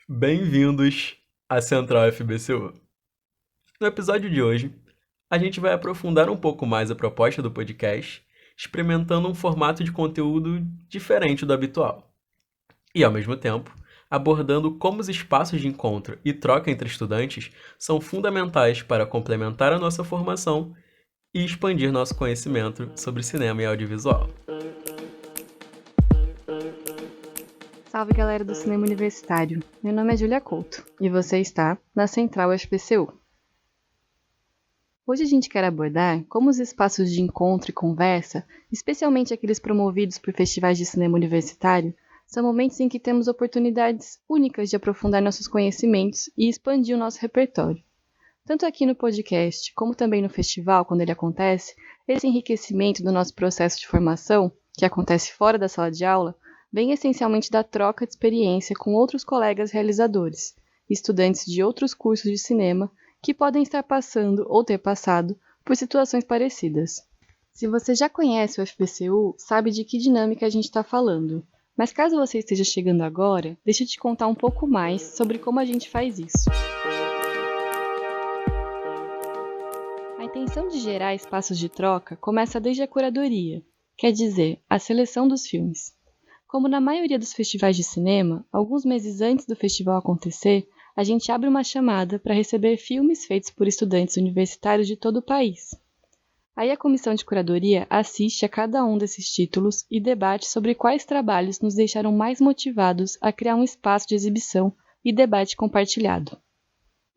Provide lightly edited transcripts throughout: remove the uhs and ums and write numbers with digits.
Bem-vindos à Central FBCU. No episódio de hoje, a gente vai aprofundar um pouco mais a proposta do podcast, experimentando um formato de conteúdo diferente do habitual. E, ao mesmo tempo, abordando como os espaços de encontro e troca entre estudantes são fundamentais para complementar a nossa formação e expandir nosso conhecimento sobre cinema e audiovisual. Salve galera do Cinema Universitário, meu nome é Júlia Couto e você está na Central FPCU. Hoje a gente quer abordar como os espaços de encontro e conversa, especialmente aqueles promovidos por festivais de cinema universitário, são momentos em que temos oportunidades únicas de aprofundar nossos conhecimentos e expandir o nosso repertório. Tanto aqui no podcast, como também no festival, quando ele acontece, esse enriquecimento do nosso processo de formação, que acontece fora da sala de aula, vem essencialmente da troca de experiência com outros colegas realizadores, estudantes de outros cursos de cinema que podem estar passando ou ter passado por situações parecidas. Se você já conhece o FBCU, sabe de que dinâmica a gente está falando, mas caso você esteja chegando agora, deixa eu te contar um pouco mais sobre como a gente faz isso. A intenção de gerar espaços de troca começa desde a curadoria, quer dizer, a seleção dos filmes. Como na maioria dos festivais de cinema, alguns meses antes do festival acontecer, a gente abre uma chamada para receber filmes feitos por estudantes universitários de todo o país. Aí a comissão de curadoria assiste a cada um desses títulos e debate sobre quais trabalhos nos deixaram mais motivados a criar um espaço de exibição e debate compartilhado.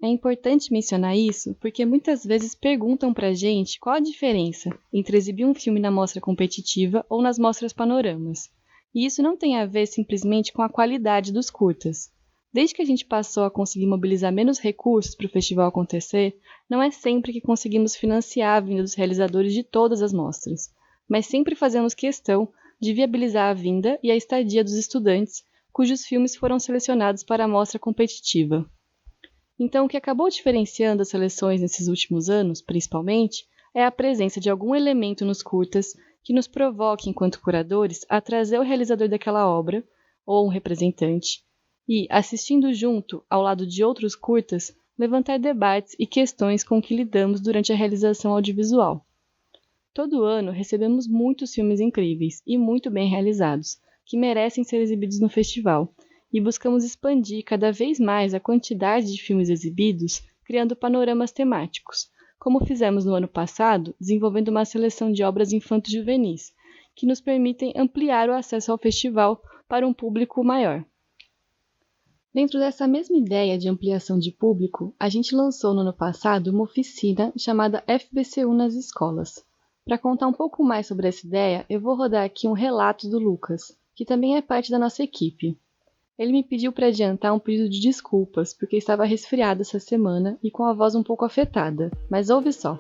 É importante mencionar isso porque muitas vezes perguntam pra gente qual a diferença entre exibir um filme na mostra competitiva ou nas mostras panoramas. E isso não tem a ver simplesmente com a qualidade dos curtas. Desde que a gente passou a conseguir mobilizar menos recursos para o festival acontecer, não é sempre que conseguimos financiar a vinda dos realizadores de todas as mostras, mas sempre fazemos questão de viabilizar a vinda e a estadia dos estudantes cujos filmes foram selecionados para a mostra competitiva. Então, o que acabou diferenciando as seleções nesses últimos anos, principalmente, é a presença de algum elemento nos curtas que nos provoque, enquanto curadores, a trazer o realizador daquela obra, ou um representante, e, assistindo junto, ao lado de outros curtas, levantar debates e questões com que lidamos durante a realização audiovisual. Todo ano recebemos muitos filmes incríveis e muito bem realizados, que merecem ser exibidos no festival, e buscamos expandir cada vez mais a quantidade de filmes exibidos, criando panoramas temáticos, como fizemos no ano passado, desenvolvendo uma seleção de obras infanto-juvenis, que nos permitem ampliar o acesso ao festival para um público maior. Dentro dessa mesma ideia de ampliação de público, a gente lançou no ano passado uma oficina chamada FBCU nas escolas. Para contar um pouco mais sobre essa ideia, eu vou rodar aqui um relato do Lucas, que também é parte da nossa equipe. Ele me pediu para adiantar um pedido de desculpas, porque estava resfriado essa semana e com a voz um pouco afetada, mas ouve só.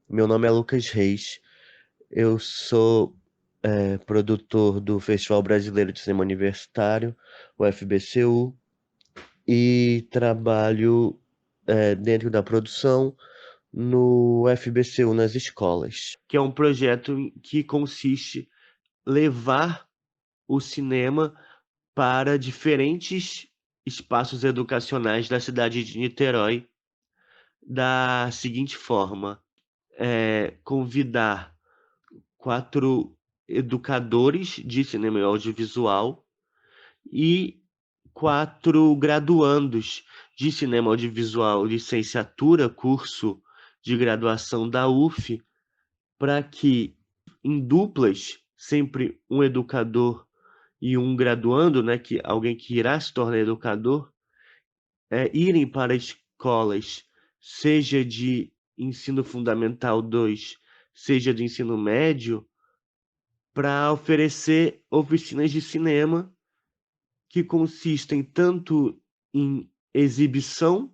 Meu nome é Lucas Reis, eu sou produtor do Festival Brasileiro de Cinema Universitário, o FBCU, e trabalho dentro da produção no FBCU nas escolas, que é um projeto que consiste em levar o cinema para diferentes espaços educacionais da cidade de Niterói da seguinte forma: convidar 4 educadores de cinema e audiovisual e 4 graduandos de cinema audiovisual, licenciatura, curso de graduação da UF, para que, em duplas, sempre um educador e um graduando, né, alguém que irá se tornar educador, irem para escolas, seja de ensino fundamental 2, seja de ensino médio, para oferecer oficinas de cinema que consistem tanto em exibição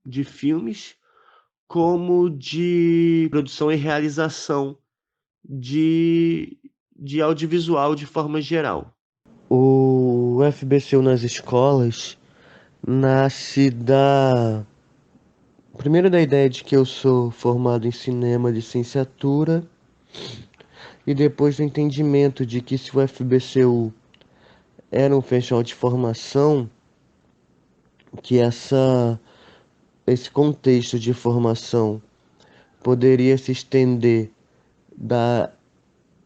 de filmes, como de produção e realização de audiovisual de forma geral. O FBCU nas escolas nasce primeiro da ideia de que eu sou formado em cinema de licenciatura, e depois do entendimento de que se o FBCU era um festival de formação, que esse contexto de formação poderia se estender da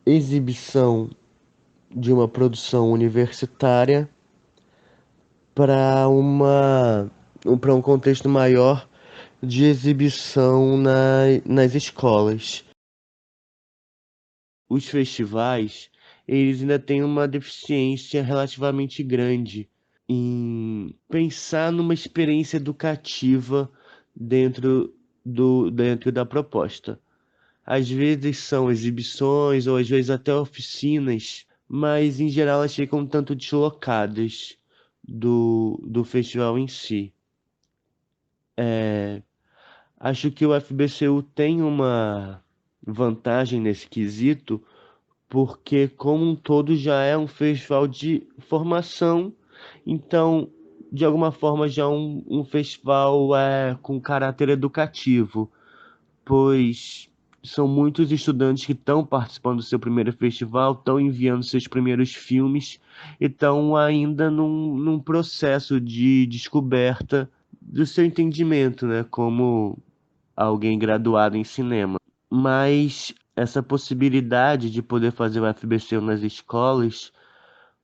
exibição de uma produção universitária para para um contexto maior de exibição nas escolas. Os festivais, eles ainda têm uma deficiência relativamente grande em pensar numa experiência educativa dentro dentro da proposta. Às vezes são exibições ou às vezes até oficinas, mas em geral elas ficam um tanto deslocadas do festival em si. Acho que o FBCU tem uma vantagem nesse quesito, porque como um todo já é um festival de formação, então de alguma forma já é um festival com caráter educativo, pois são muitos estudantes que estão participando do seu primeiro festival, estão enviando seus primeiros filmes e estão ainda num processo de descoberta do seu entendimento, né, como alguém graduado em cinema. Mas essa possibilidade de poder fazer o FBC nas escolas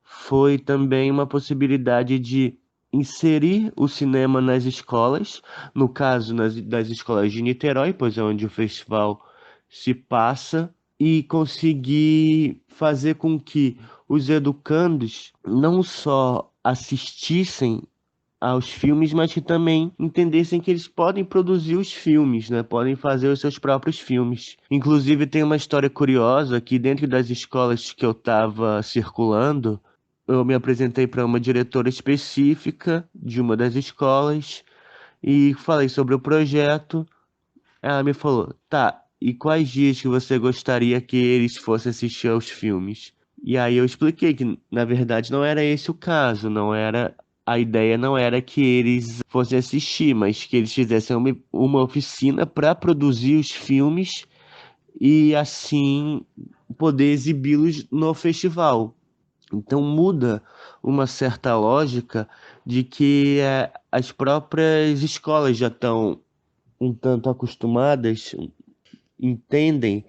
foi também uma possibilidade de inserir o cinema nas escolas, no caso das escolas de Niterói, pois é onde o festival se passa, e conseguir fazer com que os educandos não só assistissem aos filmes, mas que também entendessem que eles podem produzir os filmes, né? Podem fazer os seus próprios filmes. Inclusive, tem uma história curiosa que dentro das escolas que eu estava circulando, eu me apresentei para uma diretora específica de uma das escolas e falei sobre o projeto. Ela me falou: tá, e quais dias que você gostaria que eles fossem assistir aos filmes? E aí eu expliquei que, na verdade, não era esse o caso, não era. A ideia não era que eles fossem assistir, mas que eles fizessem uma oficina para produzir os filmes e assim poder exibi-los no festival. Então muda uma certa lógica de que as próprias escolas já estão um tanto acostumadas, entendem,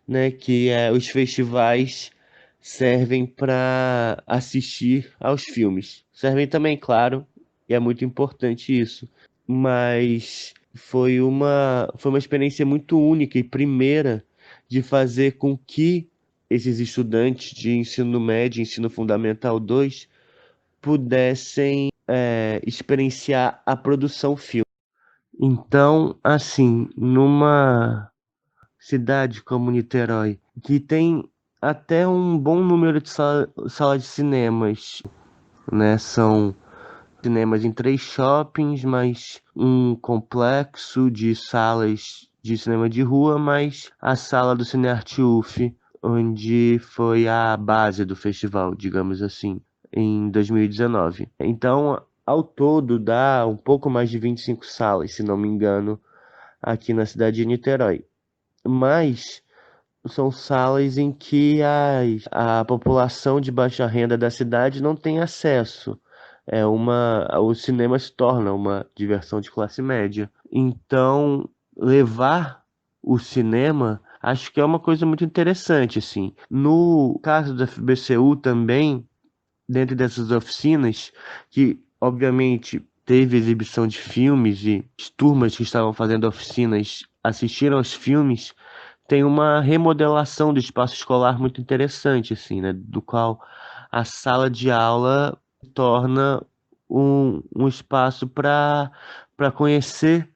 né, que os festivais servem para assistir aos filmes. Servem também, claro, e é muito importante isso. Mas foi uma experiência muito única e primeira de fazer com que esses estudantes de ensino médio, ensino fundamental 2 pudessem experienciar a produção filme. Então, assim, numa cidade como Niterói, que tem até um bom número de sala de cinemas, né? São cinemas em 3 shoppings, mais um complexo de salas de cinema de rua, mais a sala do Cinearte UF, onde foi a base do festival, digamos assim, em 2019. Então, ao todo, dá um pouco mais de 25 salas, se não me engano, aqui na cidade de Niterói. Mas são salas em que a população de baixa renda da cidade não tem acesso. O cinema se torna uma diversão de classe média. Então, levar o cinema, acho que é uma coisa muito interessante, assim. No caso da FBCU também, dentro dessas oficinas, que obviamente teve exibição de filmes e as turmas que estavam fazendo oficinas assistiram aos filmes, tem uma remodelação do espaço escolar muito interessante, assim, né? Do qual a sala de aula torna um espaço para conhecer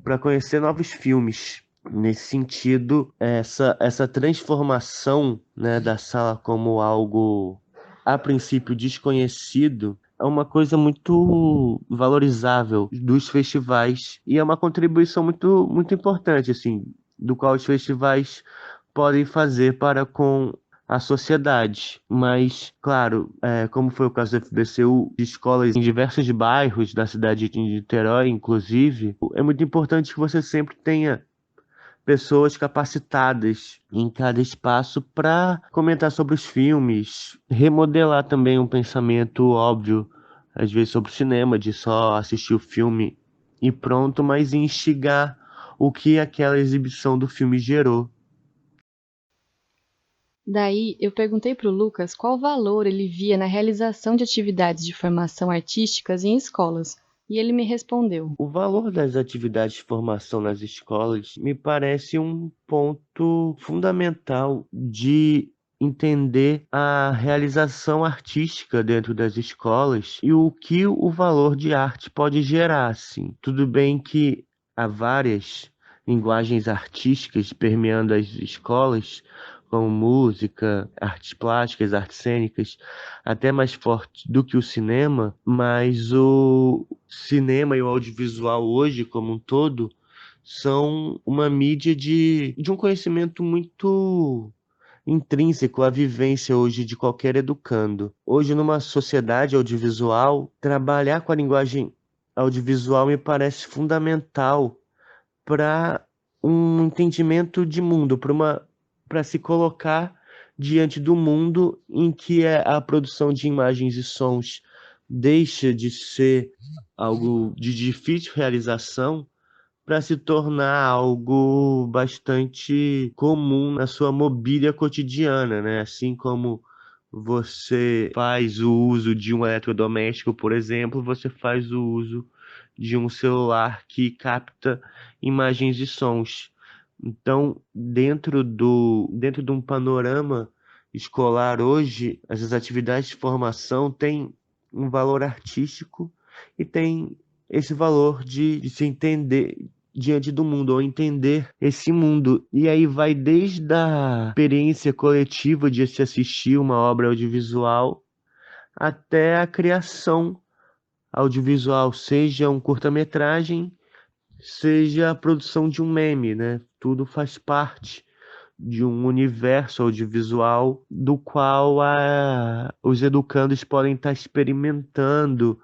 para conhecer novos filmes. Nesse sentido, essa transformação, né, da sala como algo a princípio desconhecido é uma coisa muito valorizável dos festivais e é uma contribuição muito importante, assim, do qual os festivais podem fazer para com a sociedade. Mas, claro, como foi o caso do FBCU, de escolas em diversos bairros da cidade de Niterói, inclusive, é muito importante que você sempre tenha pessoas capacitadas em cada espaço para comentar sobre os filmes, remodelar também um pensamento óbvio, às vezes sobre o cinema, de só assistir o filme e pronto, mas instigar o que aquela exibição do filme gerou. Daí, eu perguntei para o Lucas qual valor ele via na realização de atividades de formação artísticas em escolas, e ele me respondeu: O valor das atividades de formação nas escolas me parece um ponto fundamental de entender a realização artística dentro das escolas e o que o valor de arte pode gerar, assim. Tudo bem que há várias linguagens artísticas permeando as escolas, como música, artes plásticas, artes cênicas, até mais forte do que o cinema, mas o cinema e o audiovisual hoje, como um todo, são uma mídia de um conhecimento muito intrínseco à vivência hoje de qualquer educando. Hoje, numa sociedade audiovisual, trabalhar com a linguagem audiovisual me parece fundamental para um entendimento de mundo, para se colocar diante do mundo em que a produção de imagens e sons deixa de ser algo de difícil realização para se tornar algo bastante comum na sua mobília cotidiana, né? Assim como você faz o uso de um eletrodoméstico, por exemplo, você faz o uso de um celular que capta imagens e sons. Então, dentro de um panorama escolar hoje, essas atividades de formação têm um valor artístico e tem esse valor de se entender diante do mundo, ou entender esse mundo. E aí vai desde a experiência coletiva de se assistir uma obra audiovisual até a criação audiovisual, seja um curta-metragem, seja a produção de um meme, né? Tudo faz parte de um universo audiovisual do qual os educandos podem estar experimentando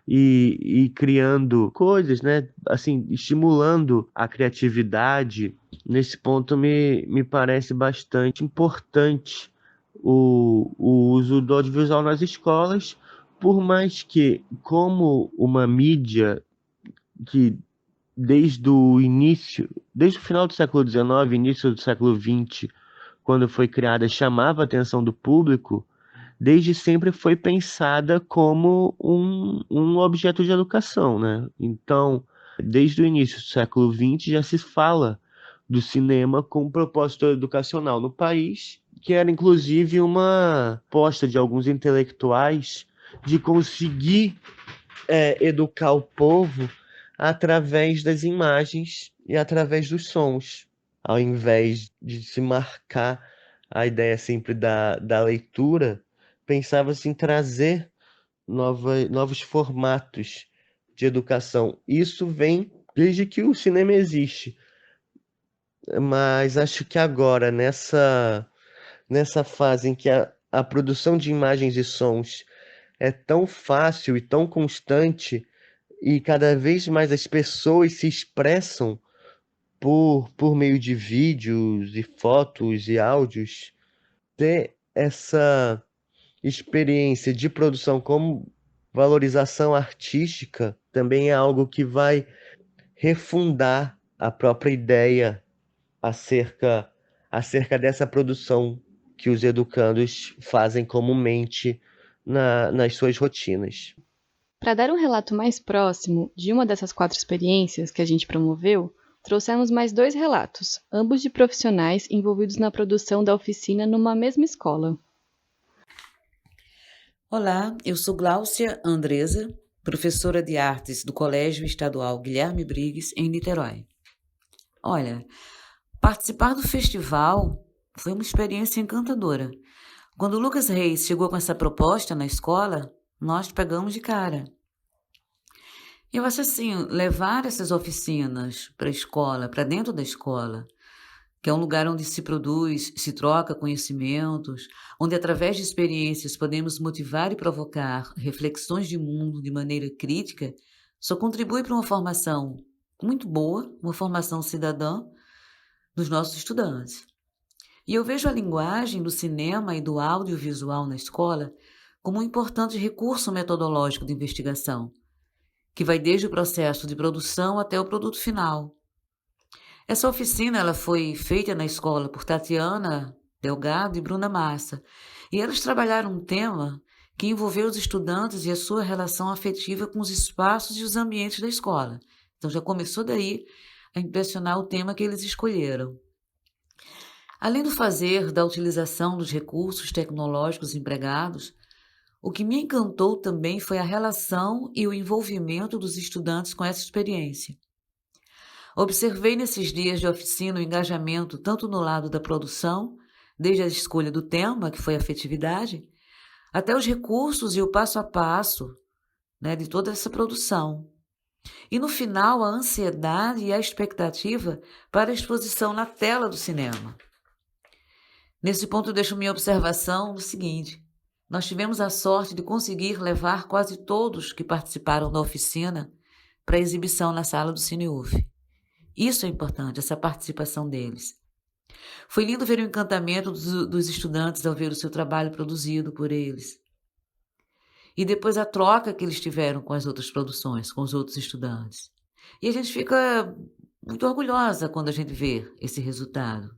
e criando coisas, né? Assim, estimulando a criatividade. Nesse ponto me parece bastante importante o uso do audiovisual nas escolas, por mais que, como uma mídia que desde o final do século XIX, início do século XX, quando foi criada, chamava a atenção do público, desde sempre foi pensada como um objeto de educação, né? Então, desde o início do século XX já se fala do cinema com um propósito educacional no país, que era inclusive uma aposta de alguns intelectuais de conseguir educar o povo através das imagens e através dos sons, ao invés de se marcar a ideia sempre da leitura, pensava-se em trazer novos formatos de educação. Isso vem desde que o cinema existe, mas acho que agora, nessa fase em que a produção de imagens e sons é tão fácil e tão constante, e cada vez mais as pessoas se expressam por meio de vídeos e fotos e áudios, ter essa experiência de produção como valorização artística também é algo que vai refundar a própria ideia acerca dessa produção que os educandos fazem comumente nas suas rotinas. Para dar um relato mais próximo de uma dessas 4 experiências que a gente promoveu, trouxemos mais 2 relatos, ambos de profissionais envolvidos na produção da oficina numa mesma escola. Olá, eu sou Gláucia Andresa, professora de artes do Colégio Estadual Guilherme Briggs, em Niterói. Olha, participar do festival foi uma experiência encantadora. Quando o Lucas Reis chegou com essa proposta na escola, nós pegamos de cara. Eu acho assim, levar essas oficinas para a escola, para dentro da escola, que é um lugar onde se produz, se troca conhecimentos, onde através de experiências podemos motivar e provocar reflexões de mundo de maneira crítica, só contribui para uma formação muito boa, uma formação cidadã, dos nossos estudantes. E eu vejo a linguagem do cinema e do audiovisual na escola como um importante recurso metodológico de investigação, que vai desde o processo de produção até o produto final. Essa oficina ela foi feita na escola por Tatiana Delgado e Bruna Massa, e elas trabalharam um tema que envolveu os estudantes e a sua relação afetiva com os espaços e os ambientes da escola. Então já começou daí a impressionar o tema que eles escolheram. Além do fazer da utilização dos recursos tecnológicos empregados, o que me encantou também foi a relação e o envolvimento dos estudantes com essa experiência. Observei nesses dias de oficina o engajamento tanto no lado da produção, desde a escolha do tema, que foi a afetividade, até os recursos e o passo a passo, de toda essa produção. E no final, a ansiedade e a expectativa para a exposição na tela do cinema. Nesse ponto, eu deixo minha observação no seguinte: nós tivemos a sorte de conseguir levar quase todos que participaram da oficina para a exibição na sala do CineUF. Isso é importante, essa participação deles. Foi lindo ver o encantamento dos estudantes ao ver o seu trabalho produzido por eles. E depois a troca que eles tiveram com as outras produções, com os outros estudantes. E a gente fica muito orgulhosa quando a gente vê esse resultado.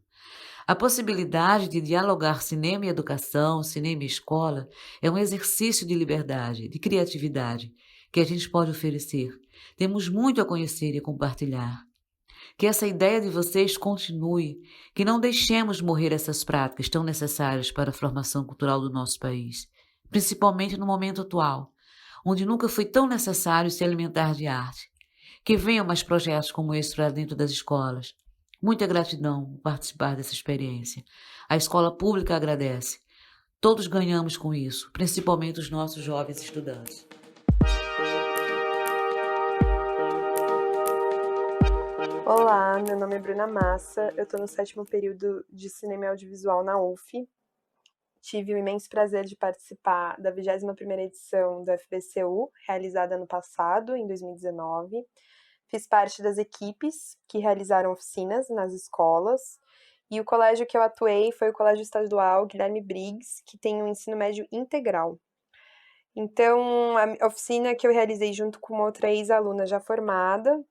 A possibilidade de dialogar cinema e educação, cinema e escola, é um exercício de liberdade, de criatividade, que a gente pode oferecer. Temos muito a conhecer e compartilhar. Que essa ideia de vocês continue, que não deixemos morrer essas práticas tão necessárias para a formação cultural do nosso país, principalmente no momento atual, onde nunca foi tão necessário se alimentar de arte. Que venham mais projetos como esse para dentro das escolas. Muita gratidão por participar dessa experiência. A escola pública agradece. Todos ganhamos com isso, principalmente os nossos jovens estudantes. Olá, meu nome é Bruna Massa, eu estou no 7º período de Cinema e Audiovisual na UF. Tive o imenso prazer de participar da 21ª edição do FBCU, realizada ano passado, em 2019. Fiz parte das equipes que realizaram oficinas nas escolas, e o colégio que eu atuei foi o Colégio Estadual Guilherme Briggs, que tem um ensino médio integral. Então, a oficina que eu realizei junto com uma outra ex-aluna já formada,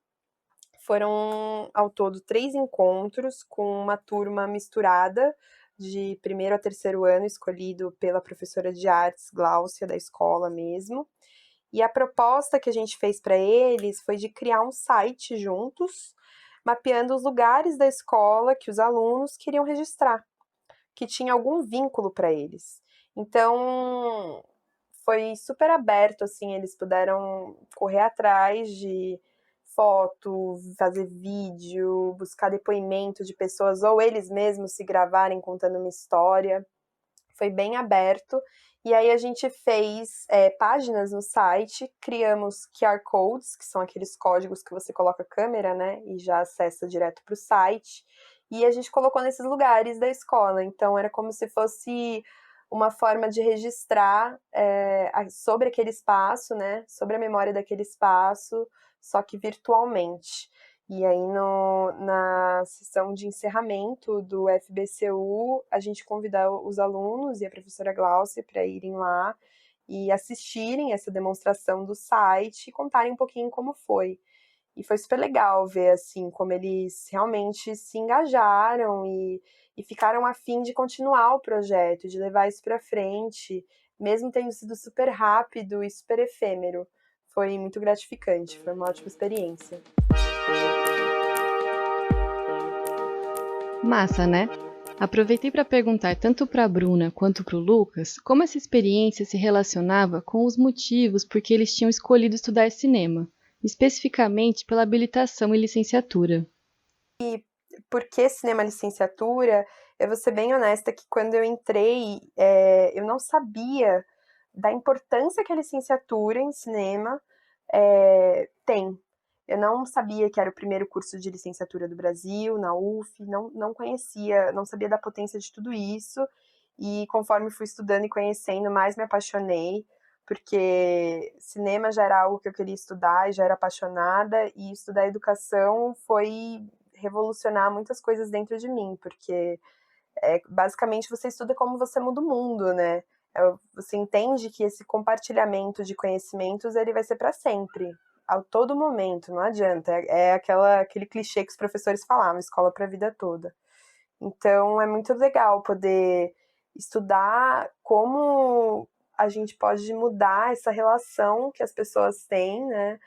foram ao todo 3 encontros com uma turma misturada de 1º a 3º ano, escolhido pela professora de artes, Gláucia, da escola mesmo. E a proposta que a gente fez para eles foi de criar um site juntos, mapeando os lugares da escola que os alunos queriam registrar, que tinha algum vínculo para eles. Então, foi super aberto, assim, eles puderam correr atrás de foto, fazer vídeo, buscar depoimento de pessoas, ou eles mesmos se gravarem contando uma história. Foi bem aberto. E aí a gente fez páginas no site, criamos QR Codes, que são aqueles códigos que você coloca a câmera, e já acessa direto para o site. E a gente colocou nesses lugares da escola. Então era como se fosse uma forma de registrar sobre aquele espaço, sobre a memória daquele espaço, só que virtualmente. E aí, na sessão de encerramento do FBCU, a gente convidou os alunos e a professora Gláucia para irem lá e assistirem essa demonstração do site e contarem um pouquinho como foi. E foi super legal ver, assim, como eles realmente se engajaram e ficaram a fim de continuar o projeto, de levar isso para frente, mesmo tendo sido super rápido e super efêmero. Foi muito gratificante, foi uma ótima experiência. Massa, né? Aproveitei para perguntar tanto para a Bruna quanto para o Lucas como essa experiência se relacionava com os motivos por que eles tinham escolhido estudar cinema, especificamente pela habilitação e licenciatura. E por que cinema licenciatura? Eu vou ser bem honesta que quando eu entrei, eu não sabia da importância que a licenciatura em cinema tem. Eu não sabia que era o primeiro curso de licenciatura do Brasil, na UF, não conhecia, não sabia da potência de tudo isso, e conforme fui estudando e conhecendo, mais me apaixonei, porque cinema já era algo que eu queria estudar e já era apaixonada, e estudar educação foi revolucionar muitas coisas dentro de mim, porque basicamente você estuda como você muda o mundo, né? Você entende que esse compartilhamento de conhecimentos ele vai ser para sempre, a todo momento, não adianta. É aquele clichê que os professores falavam, escola para a vida toda. Então é muito legal poder estudar como a gente pode mudar essa relação que as pessoas têm, né,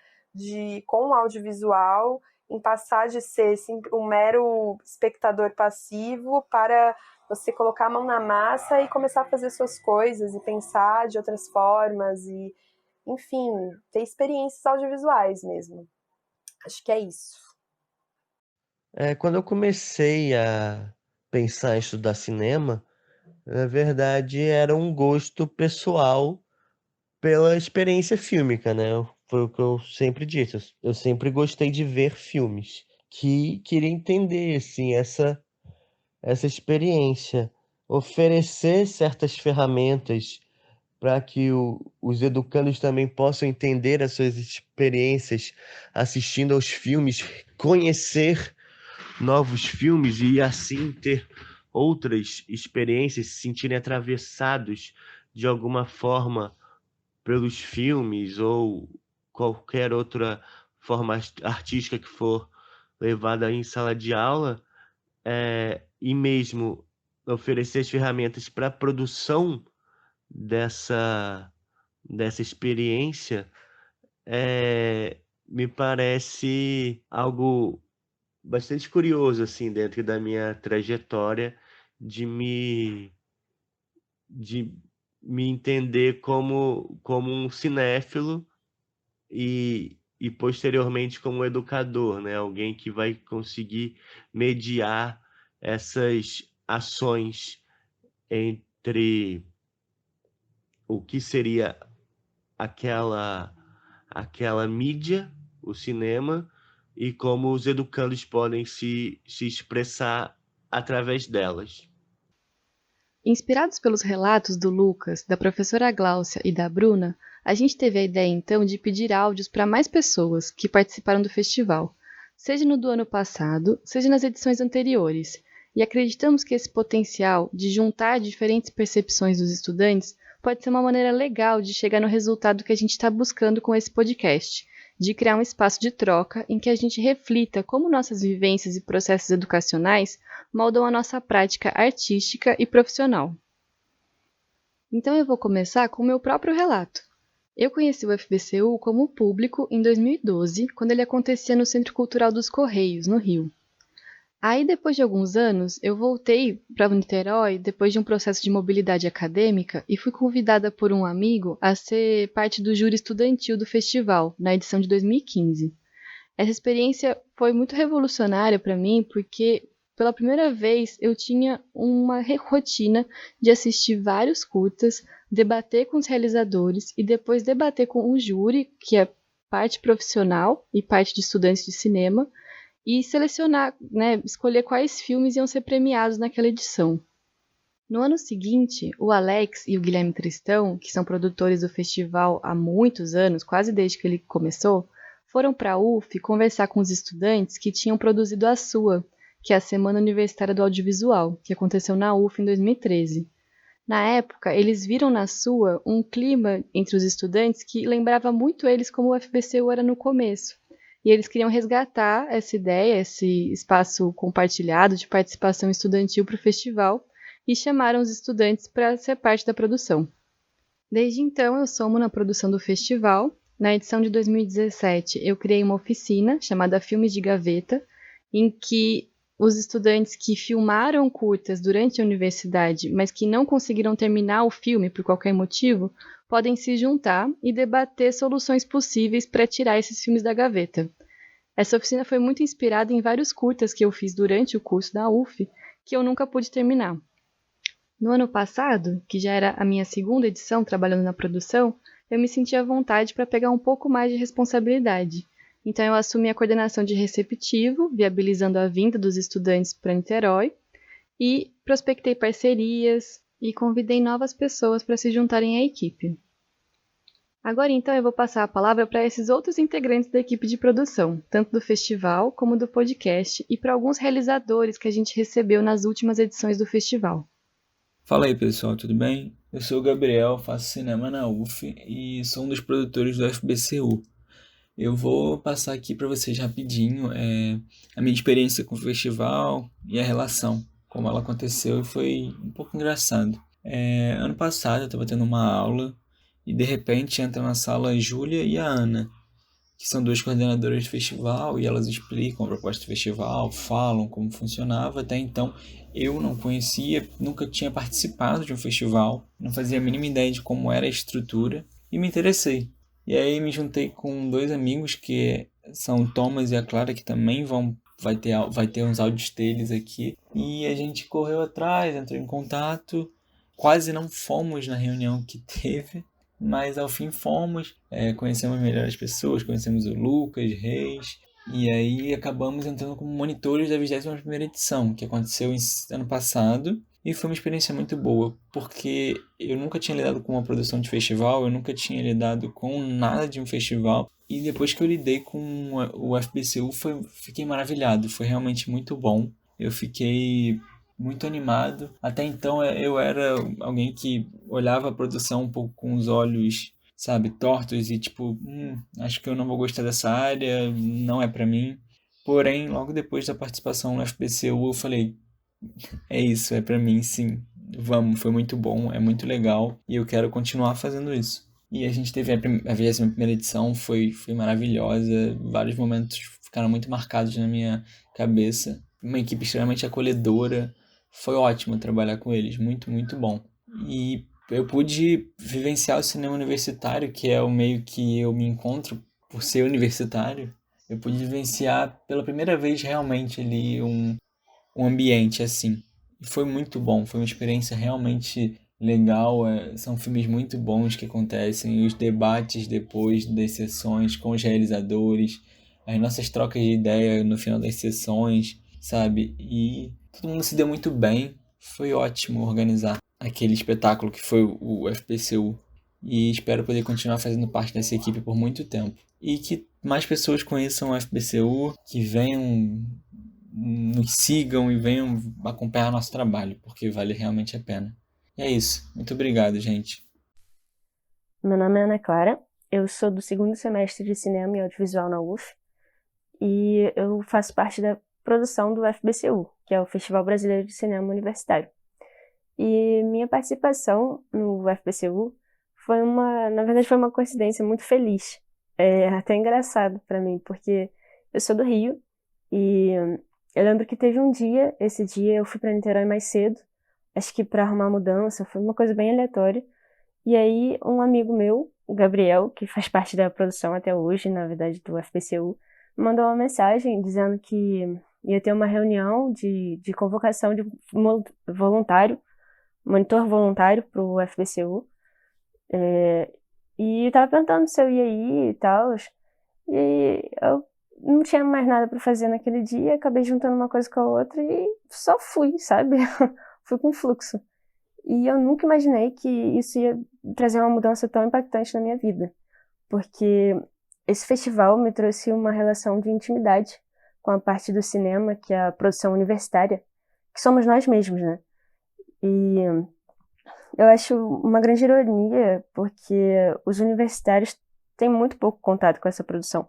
com o audiovisual, em passar de ser um mero espectador passivo para você colocar a mão na massa e começar a fazer suas coisas e pensar de outras formas e, enfim, ter experiências audiovisuais mesmo. Acho que é isso. Quando eu comecei a pensar em estudar cinema, na verdade era um gosto pessoal pela experiência fílmica, né? Foi o que eu sempre disse. Eu sempre gostei de ver filmes, que queria entender, assim, essa experiência, oferecer certas ferramentas para que os educandos também possam entender as suas experiências assistindo aos filmes, conhecer novos filmes e assim ter outras experiências, se sentirem atravessados de alguma forma pelos filmes ou qualquer outra forma artística que for levada em sala de aula, e mesmo oferecer as ferramentas para a produção dessa, dessa experiência, me parece algo bastante curioso assim dentro da minha trajetória de de me entender como um cinéfilo e posteriormente como educador, né? Alguém que vai conseguir mediar essas ações entre o que seria aquela mídia, o cinema, e como os educandos podem se expressar através delas. Inspirados pelos relatos do Lucas, da professora Gláucia e da Bruna, a gente teve a ideia então de pedir áudios para mais pessoas que participaram do festival, seja no do ano passado, seja nas edições anteriores, e acreditamos que esse potencial de juntar diferentes percepções dos estudantes pode ser uma maneira legal de chegar no resultado que a gente está buscando com esse podcast, de criar um espaço de troca em que a gente reflita como nossas vivências e processos educacionais moldam a nossa prática artística e profissional. Então eu vou começar com o meu próprio relato. Eu conheci o FBCU como público em 2012, quando ele acontecia no Centro Cultural dos Correios, no Rio. Aí, depois de alguns anos, eu voltei para Niterói depois de um processo de mobilidade acadêmica e fui convidada por um amigo a ser parte do júri estudantil do festival, na edição de 2015. Essa experiência foi muito revolucionária para mim porque, pela primeira vez, eu tinha uma rotina de assistir vários curtas, debater com os realizadores e depois debater com o júri, que é parte profissional e parte de estudantes de cinema, e selecionar, né, escolher quais filmes iam ser premiados naquela edição. No ano seguinte, o Alex e o Guilherme Tristão, que são produtores do festival há muitos anos, quase desde que ele começou, foram para a UF conversar com os estudantes que tinham produzido a SUA, que é a Semana Universitária do Audiovisual, que aconteceu na UF em 2013. Na época, eles viram na SUA um clima entre os estudantes que lembrava muito eles como o FBCU era no começo. E eles queriam resgatar essa ideia, esse espaço compartilhado de participação estudantil para o festival e chamaram os estudantes para ser parte da produção. Desde então, eu somo na produção do festival. Na edição de 2017, eu criei uma oficina chamada Filmes de Gaveta, em que os estudantes que filmaram curtas durante a universidade, mas que não conseguiram terminar o filme por qualquer motivo, podem se juntar e debater soluções possíveis para tirar esses filmes da gaveta. Essa oficina foi muito inspirada em vários curtas que eu fiz durante o curso da UF, que eu nunca pude terminar. No ano passado, que já era a minha segunda edição trabalhando na produção, eu me senti à vontade para pegar um pouco mais de responsabilidade. Então eu assumi a coordenação de receptivo, viabilizando a vinda dos estudantes para Niterói, e prospectei parcerias e convidei novas pessoas para se juntarem à equipe. Agora então eu vou passar a palavra para esses outros integrantes da equipe de produção, tanto do festival como do podcast, e para alguns realizadores que a gente recebeu nas últimas edições do festival. Fala aí pessoal, tudo bem? Eu sou o Gabriel, faço cinema na UF e sou um dos produtores do FBCU. Eu vou passar aqui para vocês rapidinho a minha experiência com o festival e a relação, como ela aconteceu, e foi um pouco engraçado. Ano passado eu estava tendo uma aula e de repente entra na sala a Júlia e a Ana, que são duas coordenadoras do festival, e elas explicam a proposta do festival, falam como funcionava. Até então eu não conhecia, nunca tinha participado de um festival, não fazia a mínima ideia de como era a estrutura e me interessei. E aí me juntei com dois amigos que são o Thomas e a Clara, que também vai ter uns áudios deles aqui, e a gente correu atrás, entrou em contato. Quase não fomos na reunião que teve, mas ao fim fomos, conhecemos melhor as pessoas, conhecemos o Lucas Reis, e aí acabamos entrando como monitores da 21ª edição, que aconteceu ano passado, e foi uma experiência muito boa, porque eu nunca tinha lidado com uma produção de festival, eu nunca tinha lidado com nada de um festival, e depois que eu lidei com o FBCU, fiquei maravilhado, foi realmente muito bom. Eu fiquei muito animado. Até então eu era alguém que olhava a produção um pouco com os olhos, sabe, tortos e tipo, acho que eu não vou gostar dessa área, não é pra mim. Porém, logo depois da participação no FBCU, eu falei, é isso, é pra mim, sim. Vamos, foi muito bom, é muito legal e eu quero continuar fazendo isso. E a gente teve a 21ª edição, foi maravilhosa, vários momentos ficaram muito marcados na minha cabeça. Uma equipe extremamente acolhedora, foi ótimo trabalhar com eles, muito, muito bom. E eu pude vivenciar o cinema universitário, que é o meio que eu me encontro por ser universitário. Eu pude vivenciar pela primeira vez realmente ali um ambiente assim. E foi muito bom, foi uma experiência realmente legal. São filmes muito bons que acontecem, os debates depois das sessões com os realizadores, as nossas trocas de ideia no final das sessões, sabe? E todo mundo se deu muito bem, foi ótimo organizar aquele espetáculo que foi o FPCU. E espero poder continuar fazendo parte dessa equipe por muito tempo. E que mais pessoas conheçam o FPCU, que venham, nos sigam e venham acompanhar nosso trabalho, porque vale realmente a pena. E é isso. Muito obrigado, gente. Meu nome é Ana Clara, eu sou do segundo semestre de Cinema e Audiovisual na UF e eu faço parte da produção do FBCU, que é o Festival Brasileiro de Cinema Universitário. E minha participação no FBCU na verdade foi uma coincidência muito feliz, até engraçado para mim, porque eu sou do Rio e eu lembro que teve esse dia eu fui para Niterói mais cedo, acho que para arrumar mudança, foi uma coisa bem aleatória. E aí, um amigo meu, o Gabriel, que faz parte da produção até hoje, na verdade, do FBCU, mandou uma mensagem dizendo que ia ter uma reunião de convocação de monitor voluntário para o FBCU. E tava perguntando se eu ia ir e tal. E eu não tinha mais nada para fazer naquele dia, acabei juntando uma coisa com a outra e só fui, sabe? Fui com fluxo. E eu nunca imaginei que isso ia trazer uma mudança tão impactante na minha vida, porque esse festival me trouxe uma relação de intimidade com a parte do cinema, que é a produção universitária, que somos nós mesmos, né? E eu acho uma grande ironia, porque os universitários têm muito pouco contato com essa produção.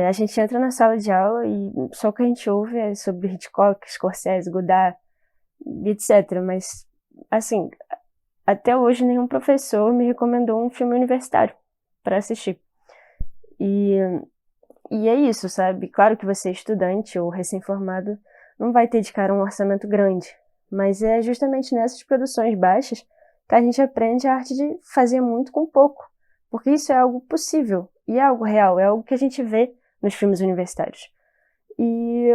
A gente entra na sala de aula e só o que a gente ouve é sobre Hitchcock, Scorsese, Godard, etc. Mas, assim, até hoje nenhum professor me recomendou um filme universitário para assistir. E é isso, sabe? Claro que você é estudante ou recém-formado não vai ter de cara um orçamento grande, mas é justamente nessas produções baixas que a gente aprende a arte de fazer muito com pouco, porque isso é algo possível e é algo real, é algo que a gente vê nos filmes universitários. E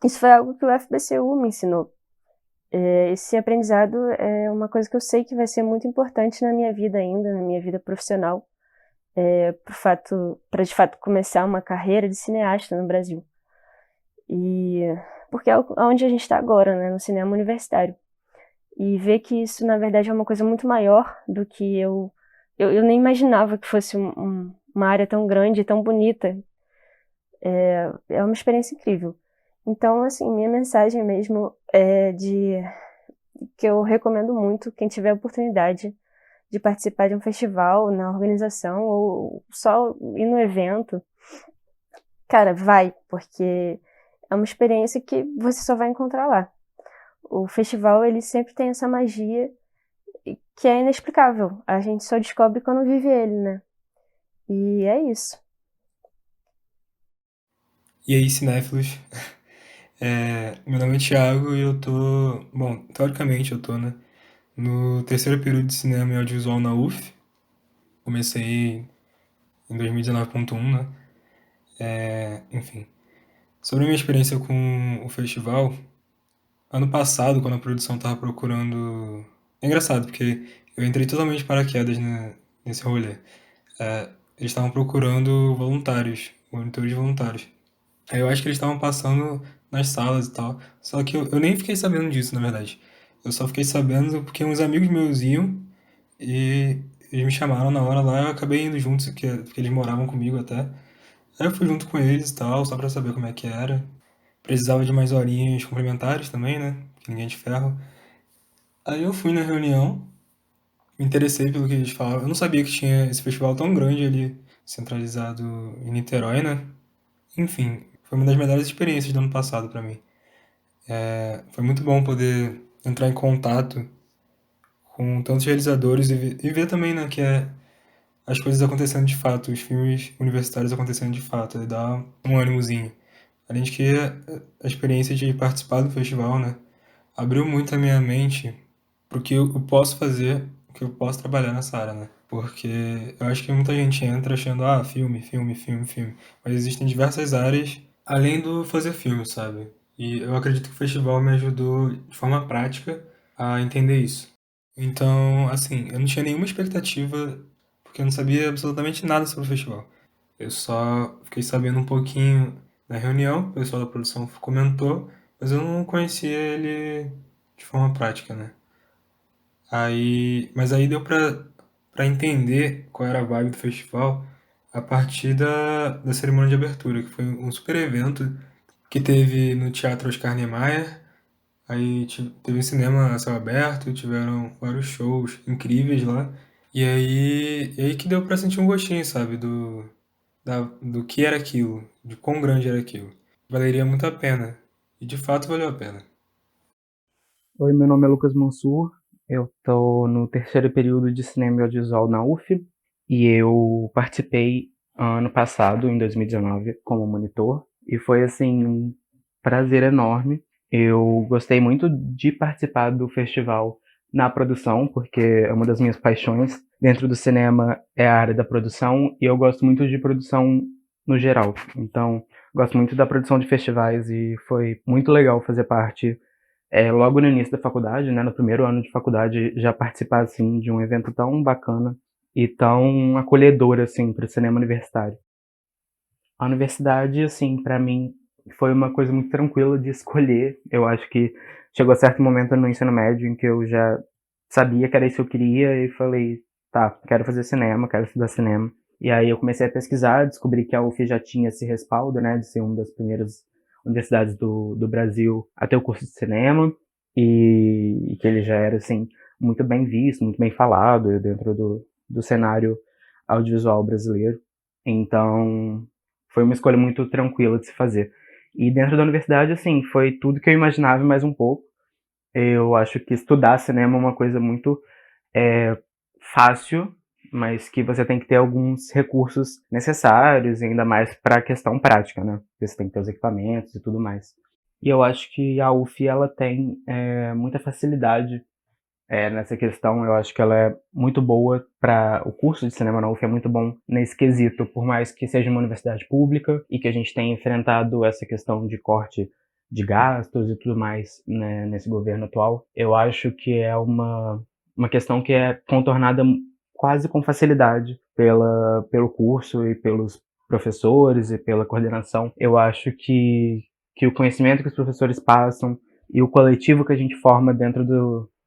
isso foi algo que o FBCU me ensinou. Esse aprendizado é uma coisa que eu sei que vai ser muito importante na minha vida ainda, na minha vida profissional, para de fato começar uma carreira de cineasta no Brasil. E porque é onde a gente está agora, né, no cinema universitário. E ver que isso, na verdade, é uma coisa muito maior do que eu eu nem imaginava que fosse uma área tão grande, tão bonita. É uma experiência incrível. Então, assim, minha mensagem mesmo é que eu recomendo muito quem tiver a oportunidade de participar de um festival na organização ou só ir no evento. Cara, vai, porque é uma experiência que você só vai encontrar lá. O festival, ele sempre tem essa magia que é inexplicável. A gente só descobre quando vive ele, né? E é isso. E aí, cinéfilos? Meu nome é Thiago e eu tô... Bom, teoricamente eu tô, né? No terceiro período de cinema e audiovisual na UF. Comecei em 2019.1, né? Enfim. Sobre a minha experiência com o festival, ano passado, quando a produção tava procurando... É engraçado, porque eu entrei totalmente de paraquedas nesse rolê. Eles estavam procurando voluntários, monitores voluntários. Aí eu acho que eles estavam passando nas salas e tal. Só que eu nem fiquei sabendo disso, na verdade. Eu só fiquei sabendo porque uns amigos meus iam e eles me chamaram na hora lá. Eu acabei indo juntos, porque eles moravam comigo até. Aí eu fui junto com eles e tal, só pra saber como é que era. Precisava de mais horinhas complementares também, né? Que ninguém é de ferro. Aí eu fui na reunião, me interessei pelo que eles falavam. Eu não sabia que tinha esse festival tão grande ali, centralizado em Niterói, né? Enfim, foi uma das melhores experiências do ano passado pra mim. Foi muito bom poder entrar em contato com tantos realizadores e ver também, né, que as coisas acontecendo de fato, os filmes universitários acontecendo de fato, e dá um ânimozinho. Além de que a experiência de participar do festival, né, abriu muito a minha mente pro que eu posso fazer, o que eu posso trabalhar nessa área, né? Porque eu acho que muita gente entra achando, filme, filme, filme, filme. Mas existem diversas áreas além do fazer filme, sabe? E eu acredito que o festival me ajudou de forma prática a entender isso. Então, assim, eu não tinha nenhuma expectativa, porque eu não sabia absolutamente nada sobre o festival. Eu só fiquei sabendo um pouquinho na reunião, o pessoal da produção comentou, mas eu não conhecia ele de forma prática, né? Mas aí deu pra entender qual era a vibe do festival a partir da cerimônia de abertura, que foi um super evento que teve no Teatro Oscar Niemeyer. Aí teve um cinema a céu aberto, tiveram vários shows incríveis lá. E aí que deu pra sentir um gostinho, sabe, do que era aquilo, de quão grande era aquilo. Valeria muito a pena. E de fato valeu a pena. Oi, meu nome é Lucas Mansur, eu tô no terceiro período de cinema e audiovisual na UF e eu participei ano passado, em 2019, como monitor e foi assim um prazer enorme. Eu gostei muito de participar do festival na produção, porque é uma das minhas paixões dentro do cinema é a área da produção e eu gosto muito de produção no geral. Então, gosto muito da produção de festivais e foi muito legal fazer parte logo no início da faculdade, né, no primeiro ano de faculdade, já participar assim de um evento tão bacana e tão acolhedor assim para o cinema universitário. A universidade, assim, para mim foi uma coisa muito tranquila de escolher. Eu acho que chegou a certo momento no ensino médio em que eu já sabia que era isso que eu queria e falei, tá, quero fazer cinema, quero estudar cinema. E aí eu comecei a pesquisar, descobri que a UF já tinha esse respaldo, né, de ser uma das primeiras universidades do Brasil a ter o curso de cinema e que ele já era, assim, muito bem visto, muito bem falado dentro do cenário audiovisual brasileiro. Então, foi uma escolha muito tranquila de se fazer. E dentro da universidade, assim, foi tudo que eu imaginava e mais um pouco. Eu acho que estudar cinema é uma coisa muito fácil, mas que você tem que ter alguns recursos necessários, ainda mais para a questão prática, né? Você tem que ter os equipamentos e tudo mais. E eu acho que a UF, ela tem muita facilidade nessa questão. Eu acho que ela é muito boa para o curso de cinema na UF, é muito bom nesse quesito, por mais que seja uma universidade pública e que a gente tenha enfrentado essa questão de corte de gastos e tudo mais, né, nesse governo atual. Eu acho que é uma questão que é contornada quase com facilidade pelo curso e pelos professores e pela coordenação. Eu acho que o conhecimento que os professores passam e o coletivo que a gente forma dentro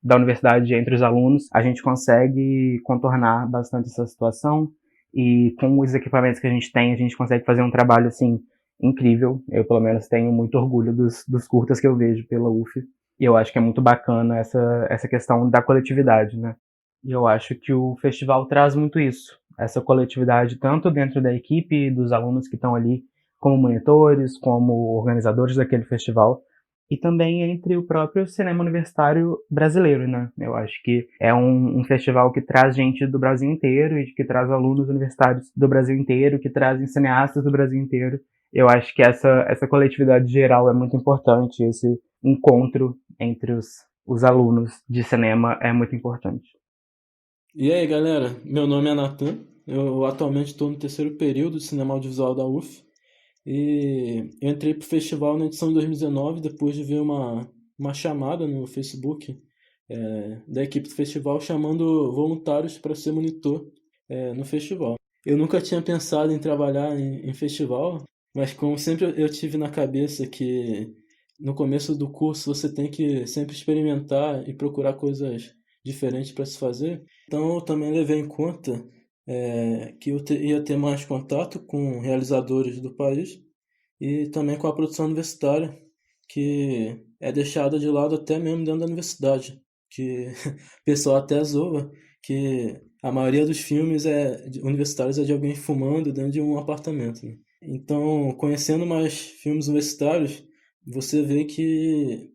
da universidade entre os alunos, a gente consegue contornar bastante essa situação e com os equipamentos que a gente consegue fazer um trabalho, assim, incrível. Eu, pelo menos, tenho muito orgulho dos curtas que eu vejo pela UF e eu acho que é muito bacana essa questão da coletividade, né? E eu acho que o festival traz muito isso, essa coletividade tanto dentro da equipe, dos alunos que estão ali como monitores, como organizadores daquele festival, e também entre o próprio cinema universitário brasileiro, né? Eu acho que é um festival que traz gente do Brasil inteiro e que traz alunos universitários do Brasil inteiro, que trazem cineastas do Brasil inteiro. Eu acho que essa coletividade geral é muito importante, esse encontro entre os alunos de cinema é muito importante. E aí, galera? Meu nome é Natan. Eu atualmente estou no terceiro período de cinema audiovisual da UF. E eu entrei pro festival na edição de 2019, depois de ver uma chamada no Facebook da equipe do festival chamando voluntários para ser monitor no festival. Eu nunca tinha pensado em trabalhar em festival, mas como sempre eu tive na cabeça que no começo do curso você tem que sempre experimentar e procurar coisas diferentes para se fazer, então eu também levei em conta que eu ia ter mais contato com realizadores do país e também com a produção universitária, que é deixada de lado até mesmo dentro da universidade, que o pessoal até zoa, que a maioria dos filmes universitários é de alguém fumando dentro de um apartamento, né? Então, conhecendo mais filmes universitários, você vê que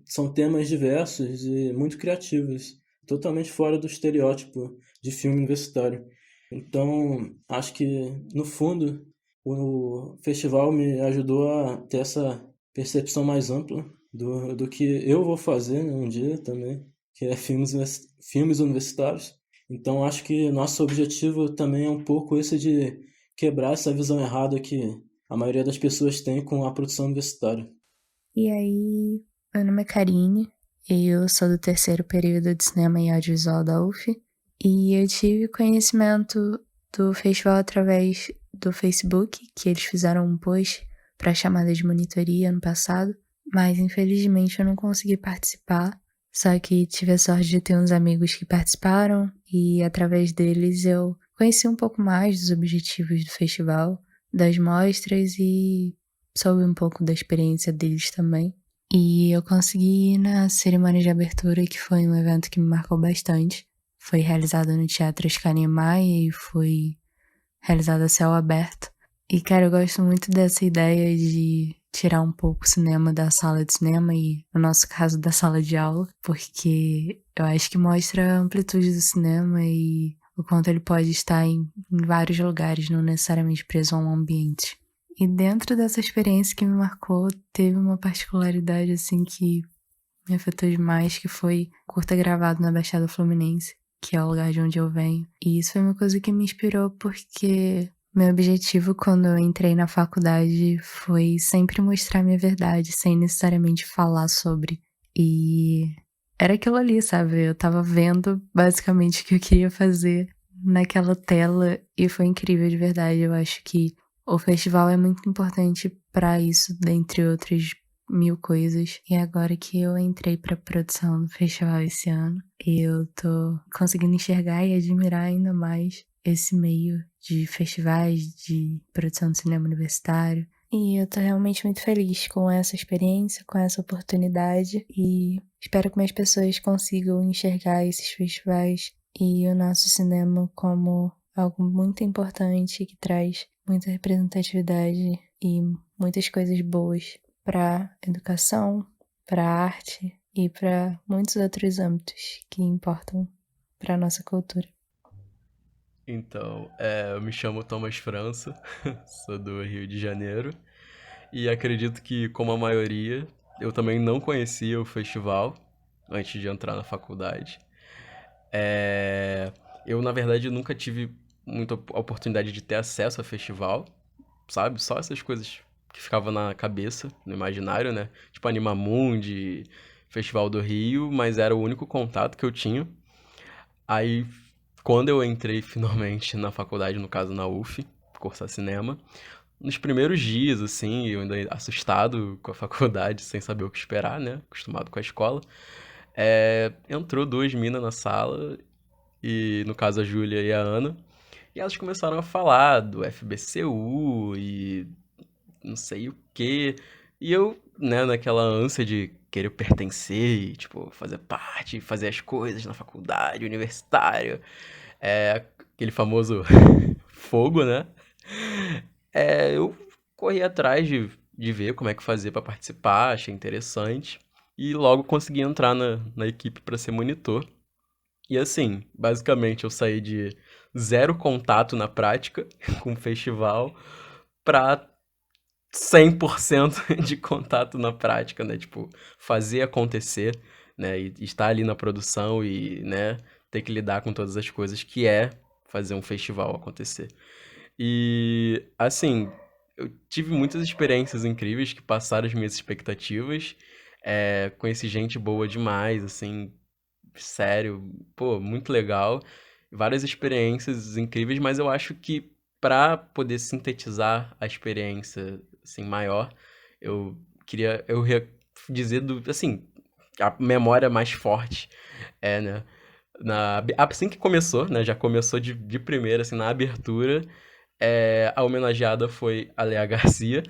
são temas diversos e muito criativos, totalmente fora do estereótipo de filme universitário. Então, acho que, no fundo, o festival me ajudou a ter essa percepção mais ampla do que eu vou fazer, né, um dia também, que é filmes universitários. Então, acho que nosso objetivo também é um pouco esse de quebrar essa visão errada que a maioria das pessoas tem com a produção universitária. E aí, meu nome é Karine, eu sou do terceiro período de cinema e audiovisual da UF, e eu tive conhecimento do festival através do Facebook, que eles fizeram um post para a chamada de monitoria ano passado, mas infelizmente eu não consegui participar, só que tive a sorte de ter uns amigos que participaram e através deles eu conheci um pouco mais dos objetivos do festival, das mostras e soube um pouco da experiência deles também. E eu consegui ir na cerimônia de abertura, que foi um evento que me marcou bastante. Foi realizado no Teatro Oscar Niemeyer e foi realizado a céu aberto. E, cara, eu gosto muito dessa ideia de tirar um pouco o cinema da sala de cinema e, no nosso caso, da sala de aula, porque eu acho que mostra a amplitude do cinema e o quanto ele pode estar em vários lugares, não necessariamente preso a um ambiente. E dentro dessa experiência que me marcou, teve uma particularidade, assim, que me afetou demais, que foi curta gravado na Baixada Fluminense, que é o lugar de onde eu venho. E isso foi uma coisa que me inspirou porque meu objetivo quando eu entrei na faculdade foi sempre mostrar minha verdade, sem necessariamente falar sobre. E era aquilo ali, sabe? Eu tava vendo basicamente o que eu queria fazer naquela tela e foi incrível de verdade. Eu acho que o festival é muito importante para isso, dentre outras mil coisas. E agora que eu entrei pra produção do festival esse ano, eu tô conseguindo enxergar e admirar ainda mais esse meio de festivais, de produção de cinema universitário. E eu tô realmente muito feliz com essa experiência, com essa oportunidade e espero que mais pessoas consigam enxergar esses festivais e o nosso cinema como algo muito importante que traz muita representatividade e muitas coisas boas para educação, para arte e para muitos outros âmbitos que importam para a nossa cultura. Então, eu me chamo Thomas França, sou do Rio de Janeiro e acredito que, como a maioria, eu também não conhecia o festival antes de entrar na faculdade. Eu, na verdade, nunca tive muita oportunidade de ter acesso ao festival, sabe? Só essas coisas que ficavam na cabeça, no imaginário, né? Tipo Animamundi, Festival do Rio, mas era o único contato que eu tinha. Aí, quando eu entrei finalmente na faculdade, no caso na UF, cursar cinema, nos primeiros dias, assim, eu ainda assustado com a faculdade, sem saber o que esperar, né? Acostumado com a escola. Entrou duas minas na sala, e no caso a Júlia e a Ana, e elas começaram a falar do FBCU e não sei o quê. E eu, né, naquela ânsia de querer pertencer e, tipo, fazer parte, fazer as coisas na faculdade, universitário, aquele famoso fogo, né? Eu corri atrás de ver como é que fazia pra participar, achei interessante. E logo consegui entrar na equipe pra ser monitor. E assim, basicamente eu saí de zero contato na prática com o festival pra 100% de contato na prática, né? Tipo, fazer acontecer, né? E estar ali na produção e, né, ter que lidar com todas as coisas que é fazer um festival acontecer. E, assim, eu tive muitas experiências incríveis que passaram as minhas expectativas. Conheci gente boa demais, assim, sério, pô, muito legal. Várias experiências incríveis, mas eu acho que para poder sintetizar a experiência assim maior, eu dizer assim, a memória mais forte né, assim que começou, né, já começou de primeira assim na abertura, a homenageada foi a Léa Garcia.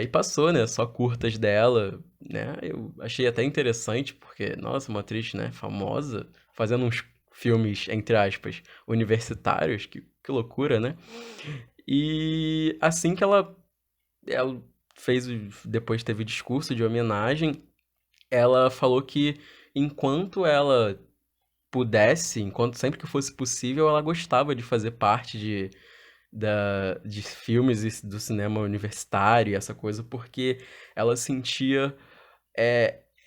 E passou, né? Só curtas dela, né? Eu achei até interessante, porque, nossa, uma atriz, né, famosa, fazendo uns filmes, entre aspas, universitários, que loucura, né? E assim que ela fez, depois teve o discurso de homenagem, ela falou que enquanto ela pudesse, enquanto sempre que fosse possível, ela gostava de fazer parte de filmes e do cinema universitário, e essa coisa, porque ela sentia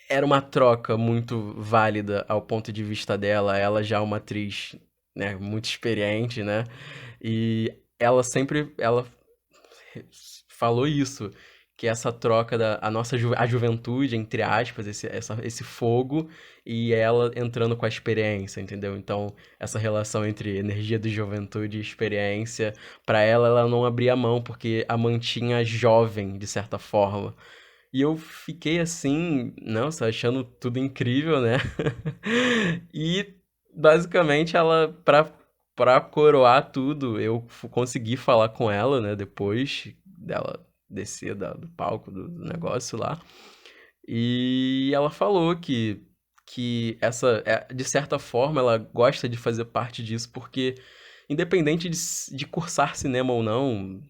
era uma troca muito válida ao ponto de vista dela, ela já é uma atriz, né, muito experiente, né, e ela falou isso, que essa troca a juventude, entre aspas, esse fogo, e ela entrando com a experiência, entendeu? Então, essa relação entre energia de juventude e experiência, pra ela não abria mão, porque a mantinha jovem, de certa forma. E eu fiquei assim, nossa, achando tudo incrível, né? E, basicamente, pra coroar tudo, eu consegui falar com ela, né, depois dela descer do palco do negócio lá. E ela falou que de certa forma, ela gosta de fazer parte disso, porque independente de cursar cinema ou não,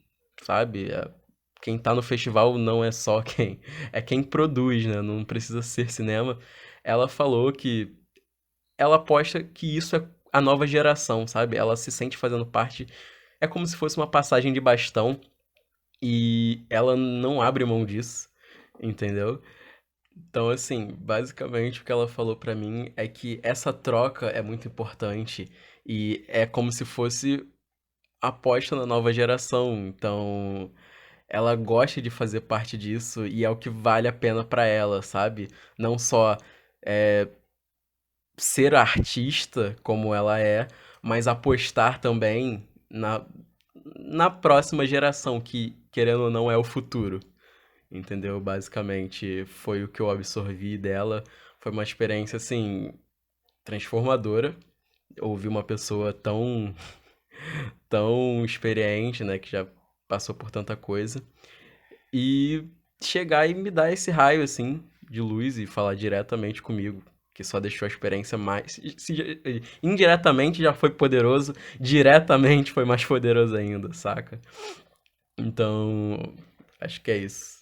sabe? Quem tá no festival não é só é quem produz, né? Não precisa ser cinema. Ela falou que ela aposta que isso é a nova geração, sabe? Ela se sente fazendo parte. É como se fosse uma passagem de bastão e ela não abre mão disso, entendeu? Então, assim, basicamente o que ela falou pra mim é que essa troca é muito importante e é como se fosse aposta na nova geração. Então, ela gosta de fazer parte disso e é o que vale a pena pra ela, sabe? Não só é, ser artista como ela é, mas apostar também na próxima geração, que, querendo ou não, é o futuro. Entendeu? Basicamente, foi o que eu absorvi dela. Foi uma experiência, assim, transformadora. Ouvir uma pessoa tão experiente, né, que já passou por tanta coisa. E chegar e me dar esse raio, assim, de luz e falar diretamente comigo, que só deixou a experiência mais... indiretamente já foi poderoso, diretamente foi mais poderoso ainda, saca? Então, acho que é isso.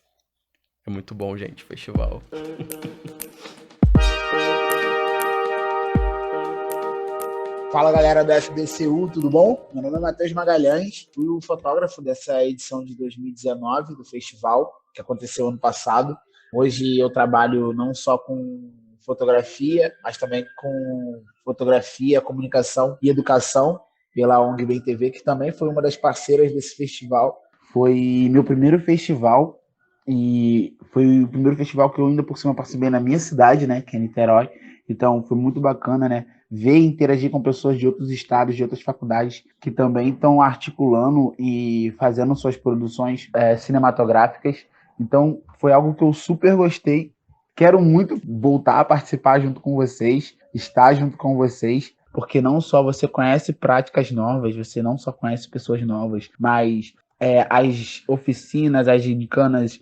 É muito bom, gente, festival. Fala, galera do FBCU, tudo bom? Meu nome é Matheus Magalhães, fui o fotógrafo dessa edição de 2019 do festival, que aconteceu ano passado. Hoje eu trabalho não só com fotografia, mas também com fotografia, comunicação e educação pela ONG Bem TV, que também foi uma das parceiras desse festival. Foi meu primeiro festival e foi o primeiro festival que eu ainda por cima participei na minha cidade, né, que é Niterói. Então foi muito bacana, né, ver e interagir com pessoas de outros estados, de outras faculdades que também estão articulando e fazendo suas produções cinematográficas. Então foi algo que eu super gostei, quero muito voltar a participar junto com vocês, estar junto com vocês, porque não só você conhece práticas novas, você não só conhece pessoas novas, mas as oficinas, as gincanas,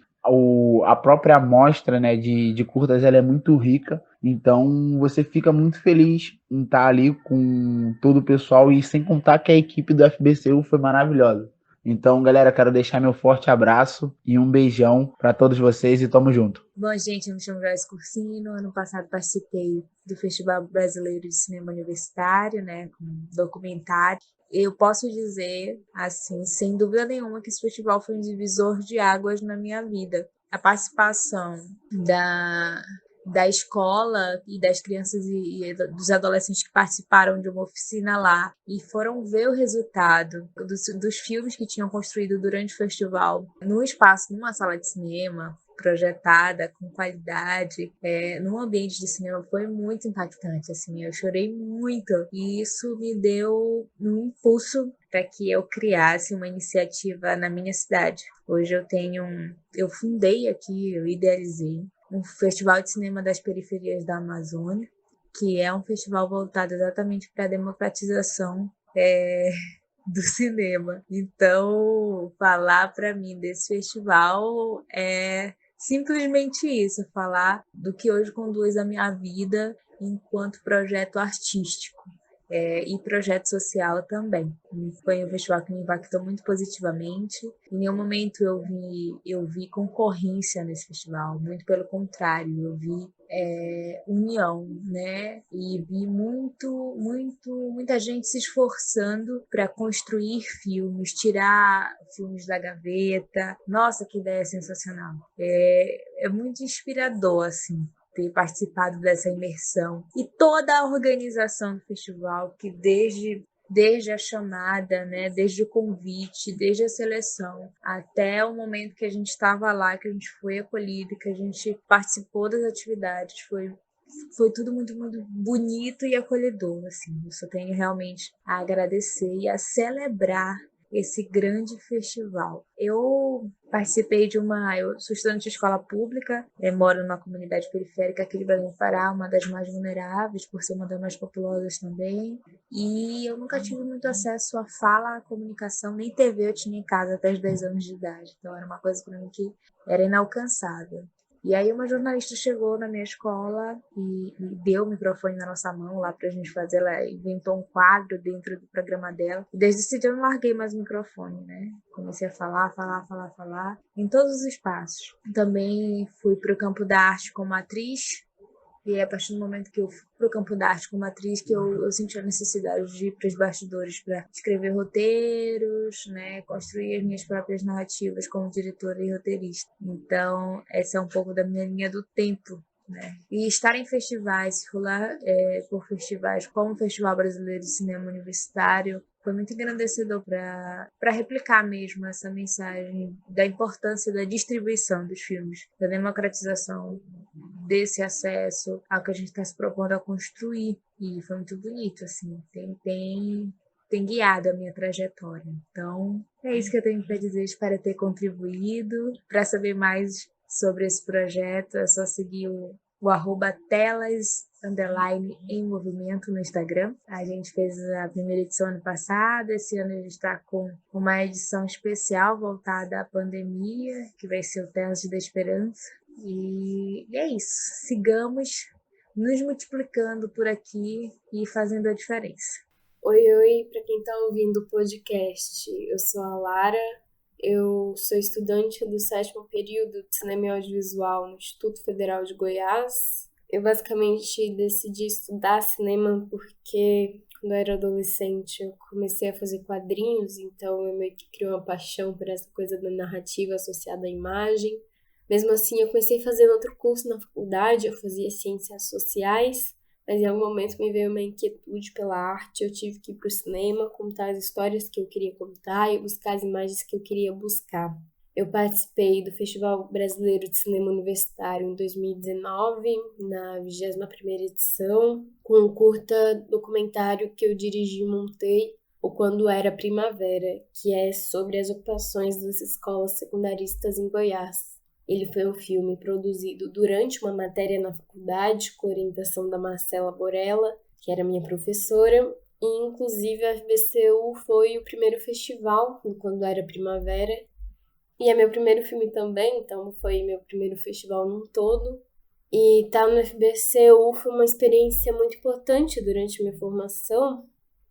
a própria amostra, né, de curtas, ela é muito rica. Então você fica muito feliz em estar ali com todo o pessoal, e sem contar que a equipe do FBCU foi maravilhosa. Então, galera, quero deixar meu forte abraço e um beijão para todos vocês e tamo junto. Bom, gente, eu me chamo Joyce Cursino. Ano passado participei do Festival Brasileiro de Cinema Universitário, né, com documentário. Eu posso dizer, assim, sem dúvida nenhuma, que esse festival foi um divisor de águas na minha vida. A participação da escola e das crianças e dos adolescentes que participaram de uma oficina lá e foram ver o resultado dos filmes que tinham construído durante o festival num espaço, numa sala de cinema, projetada, com qualidade, num ambiente de cinema, foi muito impactante, assim, eu chorei muito, e isso me deu um impulso para que eu criasse uma iniciativa na minha cidade. Hoje eu fundei aqui, eu idealizei um festival de cinema das periferias da Amazônia, que é um festival voltado exatamente para a democratização do cinema. Então, falar para mim desse festival é simplesmente isso, falar do que hoje conduz a minha vida enquanto projeto artístico. E projeto social também. Foi um festival que me impactou muito positivamente. Em nenhum momento eu vi concorrência nesse festival, muito pelo contrário, eu vi união, né? E vi muita gente se esforçando para construir filmes, tirar filmes da gaveta. Nossa, que ideia sensacional! É muito inspirador, assim, ter participado dessa imersão, e toda a organização do festival, que desde a chamada, né, desde o convite, desde a seleção, até o momento que a gente estava lá, que a gente foi acolhido, que a gente participou das atividades, foi tudo muito, muito bonito e acolhedor, assim. Eu só tenho realmente a agradecer e a celebrar esse grande festival. Eu participei eu sou estudante de escola pública, moro numa comunidade periférica aqui de Belém do Pará, uma das mais vulneráveis, por ser uma das mais populosas também, e eu nunca tive muito acesso à fala, à comunicação, nem TV eu tinha em casa até os 10 anos de idade, então era uma coisa para mim que era inalcançável. E aí uma jornalista chegou na minha escola e deu o microfone na nossa mão lá pra gente fazer. Ela inventou um quadro dentro do programa dela. E desde esse dia eu não larguei mais o microfone, né? Comecei a falar em todos os espaços. Também fui pro campo da arte como atriz. E é a partir do momento que eu fui pro campo da arte como atriz que eu senti a necessidade de ir para os bastidores para escrever roteiros, né, construir as minhas próprias narrativas como diretora e roteirista. Então, essa é um pouco da minha linha do tempo, né? E estar em festivais, rolar por festivais como o Festival Brasileiro de Cinema Universitário, foi muito engrandecedor para replicar mesmo essa mensagem da importância da distribuição dos filmes, da democratização desse acesso ao que a gente está se propondo a construir. E foi muito bonito, assim, tem guiado a minha trajetória. Então, é isso que eu tenho para dizer. Espero ter contribuído. Para saber mais sobre esse projeto, é só seguir o @telas_em-movimento no Instagram. A gente fez a primeira edição ano passado, esse ano a gente está com uma edição especial voltada à pandemia, que vai ser o Telas da Esperança. E é isso, sigamos nos multiplicando por aqui e fazendo a diferença. Oi, para quem está ouvindo o podcast, eu sou a Lara. Eu sou estudante do 7º período de Cinema e Audiovisual no Instituto Federal de Goiás. Eu basicamente decidi estudar cinema porque, quando eu era adolescente, eu comecei a fazer quadrinhos, então eu meio que criei uma paixão por essa coisa da narrativa associada à imagem. Mesmo assim, eu comecei fazendo outro curso na faculdade, eu fazia Ciências Sociais, mas em algum momento me veio uma inquietude pela arte, eu tive que ir para o cinema, contar as histórias que eu queria contar e buscar as imagens que eu queria buscar. Eu participei do Festival Brasileiro de Cinema Universitário em 2019, na 21ª edição, com um curta documentário que eu dirigi e montei, O Quando Era Primavera, que é sobre as ocupações das escolas secundaristas em Goiás. Ele foi um filme produzido durante uma matéria na faculdade, com orientação da Marcela Borella, que era minha professora, e inclusive a FBCU foi o primeiro festival, quando era primavera, e é meu primeiro filme também, então foi meu primeiro festival num todo. E estar no FBCU foi uma experiência muito importante durante minha formação,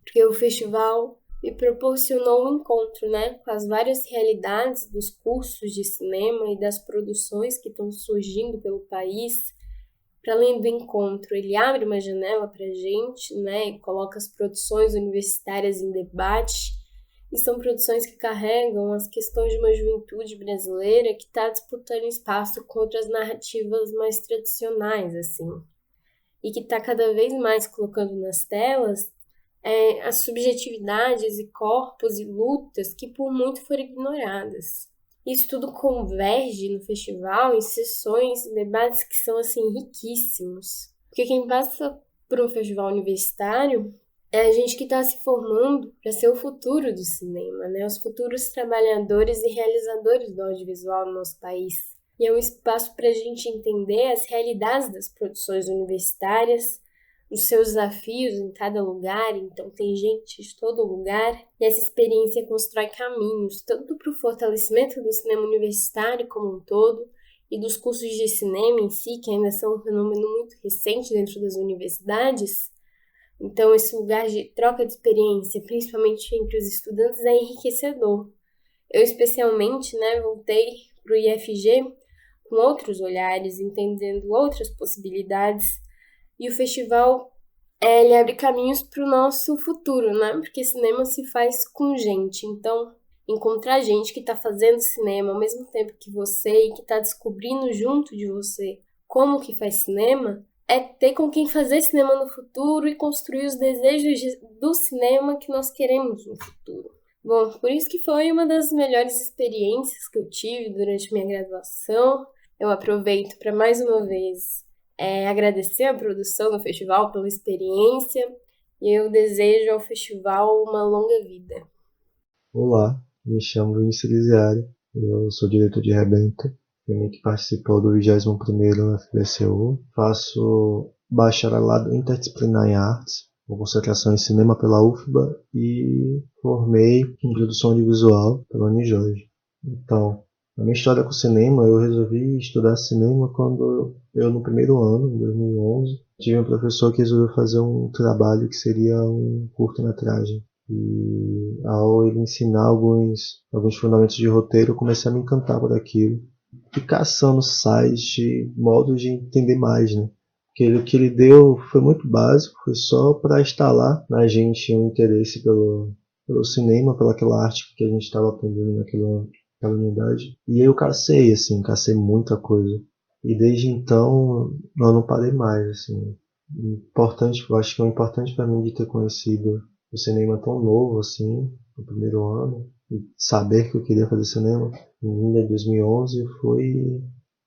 porque o festival me proporcionou um encontro, né, com as várias realidades dos cursos de cinema e das produções que estão surgindo pelo país. Para além do encontro, ele abre uma janela para a gente, né, e coloca as produções universitárias em debate, e são produções que carregam as questões de uma juventude brasileira que está disputando espaço com outras narrativas mais tradicionais, assim, e que está cada vez mais colocando nas telas as subjetividades e corpos e lutas que por muito foram ignoradas. Isso tudo converge no festival em sessões e debates que são, assim, riquíssimos. Porque quem passa por um festival universitário é a gente que está se formando para ser o futuro do cinema, né? Os futuros trabalhadores e realizadores do audiovisual no nosso país. E é um espaço para a gente entender as realidades das produções universitárias, os seus desafios em cada lugar, então tem gente de todo lugar, e essa experiência constrói caminhos, tanto para o fortalecimento do cinema universitário como um todo, e dos cursos de cinema em si, que ainda são um fenômeno muito recente dentro das universidades. Então esse lugar de troca de experiência, principalmente entre os estudantes, é enriquecedor. Eu especialmente, né, voltei para o IFG com outros olhares, entendendo outras possibilidades. E o festival, ele abre caminhos para o nosso futuro, né? Porque cinema se faz com gente. Então, encontrar gente que está fazendo cinema ao mesmo tempo que você e que está descobrindo junto de você como que faz cinema, é ter com quem fazer cinema no futuro e construir os desejos do cinema que nós queremos no futuro. Bom, por isso que foi uma das melhores experiências que eu tive durante minha graduação. Eu aproveito para mais uma vez agradecer a produção do festival pela experiência e eu desejo ao festival uma longa vida. Olá, me chamo Vinícius Lisiari, eu sou diretor de Rebenta, filme que participou do 21º FBCU, faço bacharelado interdisciplinar em artes, com concentração em cinema pela UFBA e formei em produção audiovisual pela Unijorge. Então, a minha história com o cinema, eu resolvi estudar cinema quando eu no primeiro ano, em 2011, tive um professor que resolveu fazer um trabalho que seria um curta-metragem. E ao ele ensinar alguns fundamentos de roteiro, eu comecei a me encantar por aquilo. E caçando sites, modos de entender mais, né? Porque o que ele deu foi muito básico, foi só para instalar na gente um interesse pelo cinema, pelaquela arte que a gente estava aprendendo naquela unidade. E eu cacei muita coisa. E desde então eu não parei mais, assim. Importante, eu acho que é importante para mim de ter conhecido o cinema tão novo assim, no primeiro ano, e saber que eu queria fazer cinema em 2011 foi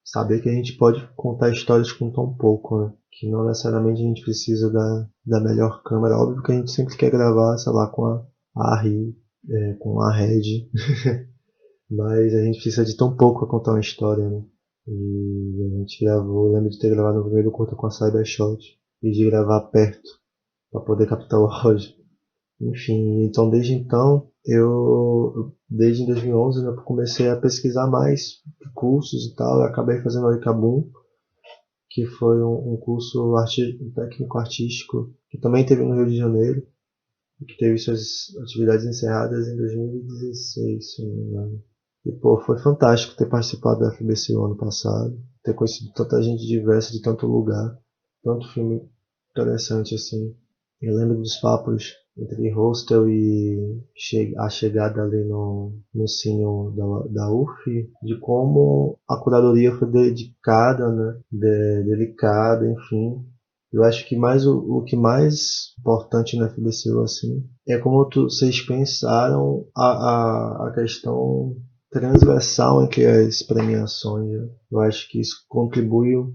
saber que a gente pode contar histórias com tão pouco, né? Que não necessariamente a gente precisa da melhor câmera. Óbvio que a gente sempre quer gravar, sei lá, com a ARRI, com a Red, mas a gente precisa de tão pouco para contar uma história, né? E a gente gravou, eu lembro de ter gravado no primeiro curta com a Cybershot e de gravar perto para poder captar o áudio. Enfim, então desde então, desde 2011 eu comecei a pesquisar mais cursos e tal. Eu acabei fazendo o Oricabum, que foi um curso técnico-artístico que também teve no Rio de Janeiro, que teve suas atividades encerradas em 2016, se não me engano. E pô, foi fantástico ter participado da FBCU ano passado, ter conhecido tanta gente diversa de tanto lugar, tanto filme interessante assim. Eu lembro dos papos entre Hostel e a chegada ali no Cine da UF, de como a curadoria foi dedicada, né, delicada, enfim. Eu acho que o que mais importante na FBCU assim, é como vocês pensaram a questão transversal entre as premiações. Né? Eu acho que isso contribuiu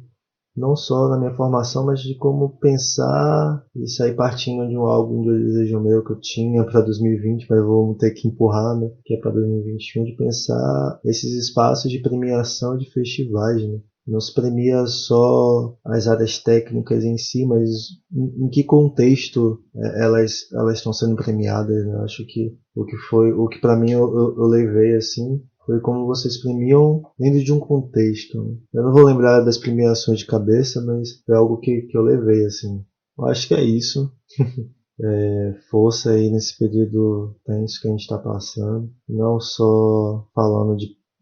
não só na minha formação, mas de como pensar e sair partindo de algo, de um desejo meu que eu tinha para 2020, mas vamos ter que empurrar, né, que é para 2021, de pensar esses espaços de premiação de festivais, né. Não se premia só as áreas técnicas em si, mas em que contexto elas estão sendo premiadas, né? Acho que o que para mim eu levei assim foi como vocês premiam dentro de um contexto, né? Eu não vou lembrar das premiações de cabeça, mas foi algo que eu levei assim. Eu acho que é isso. Força aí nesse período tenso que a gente está passando, não só falando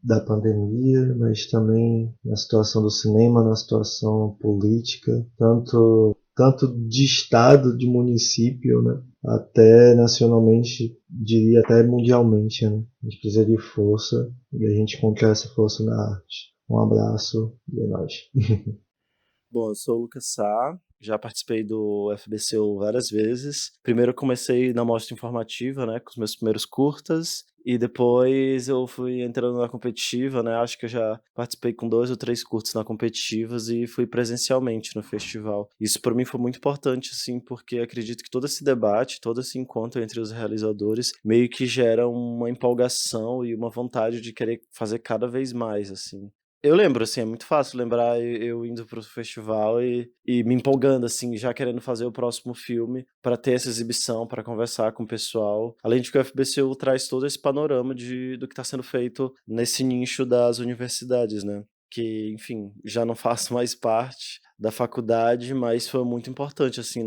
da pandemia, mas também na situação do cinema, na situação política, tanto de estado, de município, né, até nacionalmente, diria até mundialmente, né. A gente precisa de força e a gente encontra essa força na arte. Um abraço e é nóis. Bom, eu sou o Lucas Sá, já participei do FBCU várias vezes. Primeiro eu comecei na mostra informativa, né, com os meus primeiros curtas, e depois eu fui entrando na competitiva, né, acho que eu já participei com 2 ou 3 curtas na competitivas e fui presencialmente no festival. Isso para mim foi muito importante, assim, porque acredito que todo esse debate, todo esse encontro entre os realizadores meio que gera uma empolgação e uma vontade de querer fazer cada vez mais, assim. Eu lembro, assim, é muito fácil lembrar eu indo pro festival e me empolgando, assim, já querendo fazer o próximo filme para ter essa exibição, para conversar com o pessoal. Além de que o FBCU traz todo esse panorama do que está sendo feito nesse nicho das universidades, né? Que, enfim, já não faço mais parte da faculdade, mas foi muito importante, assim,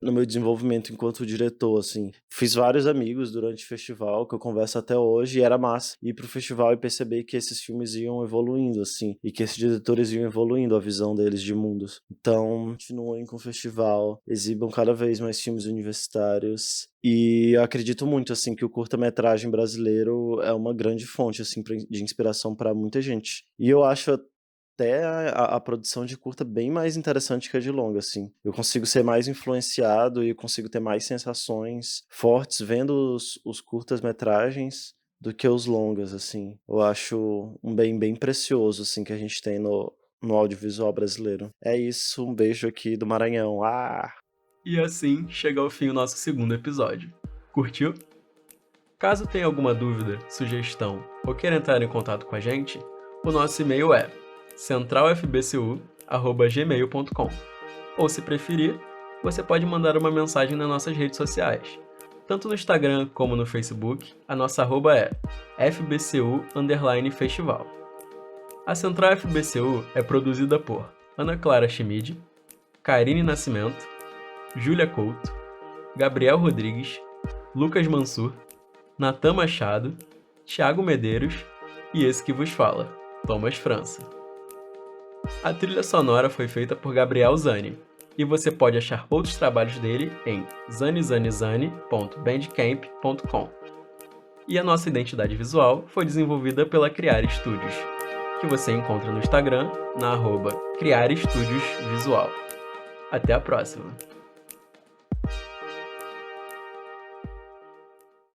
no meu desenvolvimento enquanto diretor, assim. Fiz vários amigos durante o festival, que eu converso até hoje, e era massa ir pro festival e perceber que esses filmes iam evoluindo, assim, e que esses diretores iam evoluindo a visão deles de mundos. Então, continuem com o festival, exibam cada vez mais filmes universitários, e eu acredito muito, assim, que o curta-metragem brasileiro é uma grande fonte, assim, de inspiração para muita gente. E eu acho até a produção de curta bem mais interessante que a de longa, assim. Eu consigo ser mais influenciado e eu consigo ter mais sensações fortes vendo os curtas-metragens do que os longas, assim. Eu acho um bem bem precioso, assim, que a gente tem no audiovisual brasileiro. É isso, um beijo aqui do Maranhão. E assim chega ao fim o nosso segundo episódio. Curtiu? Caso tenha alguma dúvida, sugestão ou queira entrar em contato com a gente, o nosso e-mail é centralfbcu@gmail.com. Ou se preferir, você pode mandar uma mensagem nas nossas redes sociais. Tanto no Instagram como no Facebook, a nossa arroba é FBCU_Festival. A Central FBCU é produzida por Ana Clara Schmid, Karine Nascimento, Júlia Couto, Gabriel Rodrigues, Lucas Mansur, Natan Machado, Thiago Medeiros e esse que vos fala, Thomas França. A trilha sonora foi feita por Gabriel Zani, e você pode achar outros trabalhos dele em zanizanizani.bandcamp.com. E a nossa identidade visual foi desenvolvida pela Criar Studios, que você encontra no Instagram na @Criar Studios Visual. Até a próxima!